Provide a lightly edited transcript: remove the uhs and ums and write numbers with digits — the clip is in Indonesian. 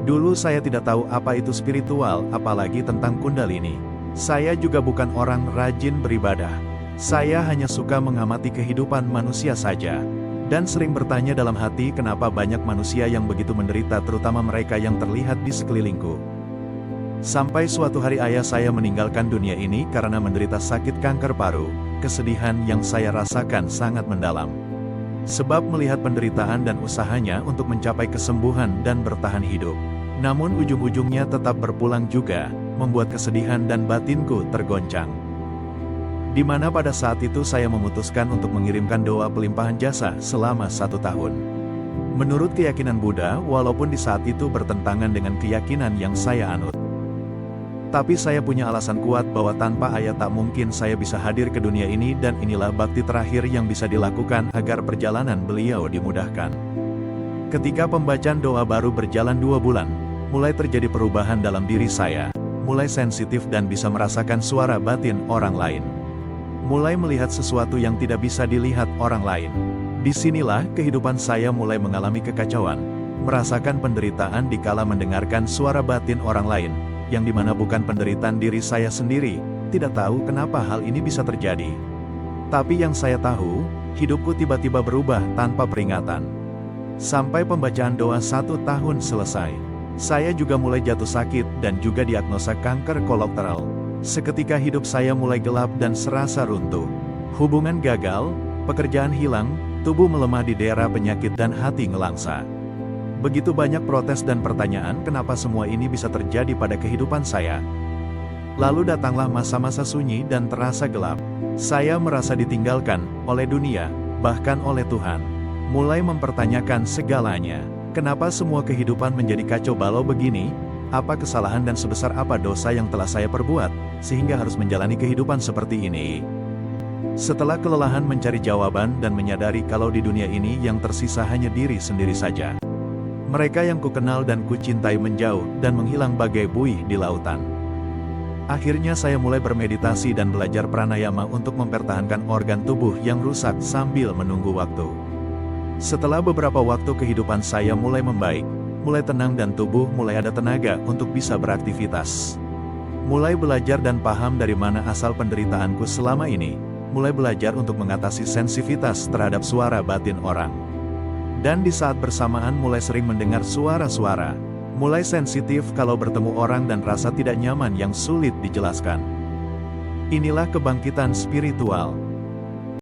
Dulu saya tidak tahu apa itu spiritual, apalagi tentang Kundalini. Saya juga bukan orang rajin beribadah. Saya hanya suka mengamati kehidupan manusia saja. Dan sering bertanya dalam hati kenapa banyak manusia yang begitu menderita, terutama mereka yang terlihat di sekelilingku. Sampai suatu hari ayah saya meninggalkan dunia ini karena menderita sakit kanker paru. Kesedihan yang saya rasakan sangat mendalam. Sebab melihat penderitaan dan usahanya untuk mencapai kesembuhan dan bertahan hidup. Namun ujung-ujungnya tetap berpulang juga, membuat kesedihan dan batinku tergoncang. Di mana pada saat itu saya memutuskan untuk mengirimkan doa pelimpahan jasa selama 1 tahun. Menurut keyakinan Buddha, walaupun di saat itu bertentangan dengan keyakinan yang saya anut. Tapi saya punya alasan kuat bahwa tanpa ayah tak mungkin saya bisa hadir ke dunia ini, dan inilah bakti terakhir yang bisa dilakukan agar perjalanan beliau dimudahkan. Ketika pembacaan doa baru berjalan 2 bulan, mulai terjadi perubahan dalam diri saya, mulai sensitif dan bisa merasakan suara batin orang lain. Mulai melihat sesuatu yang tidak bisa dilihat orang lain. Disinilah kehidupan saya mulai mengalami kekacauan, merasakan penderitaan dikala mendengarkan suara batin orang lain, yang dimana bukan penderitaan diri saya sendiri. Tidak tahu kenapa hal ini bisa terjadi. Tapi yang saya tahu, hidupku tiba-tiba berubah tanpa peringatan. Sampai pembacaan doa 1 tahun selesai, saya juga mulai jatuh sakit dan juga diagnosa kanker kolorektal. Seketika hidup saya mulai gelap dan serasa runtuh. Hubungan gagal, pekerjaan hilang, tubuh melemah di daerah penyakit dan hati ngelangsa. Begitu banyak protes dan pertanyaan kenapa semua ini bisa terjadi pada kehidupan saya. Lalu datanglah masa-masa sunyi dan terasa gelap. Saya merasa ditinggalkan oleh dunia, bahkan oleh Tuhan. Mulai mempertanyakan segalanya. Kenapa semua kehidupan menjadi kacau balau begini? Apa kesalahan dan sebesar apa dosa yang telah saya perbuat, sehingga harus menjalani kehidupan seperti ini? Setelah kelelahan mencari jawaban dan menyadari kalau di dunia ini yang tersisa hanya diri sendiri saja. Mereka yang kukenal dan kucintai menjauh dan menghilang bagai buih di lautan. Akhirnya saya mulai bermeditasi dan belajar pranayama untuk mempertahankan organ tubuh yang rusak sambil menunggu waktu. Setelah beberapa waktu kehidupan saya mulai membaik, mulai tenang dan tubuh mulai ada tenaga untuk bisa beraktivitas. Mulai belajar dan paham dari mana asal penderitaanku selama ini. Mulai belajar untuk mengatasi sensitivitas terhadap suara batin orang. Dan di saat bersamaan mulai sering mendengar suara-suara. Mulai sensitif kalau bertemu orang dan rasa tidak nyaman yang sulit dijelaskan. Inilah kebangkitan spiritual.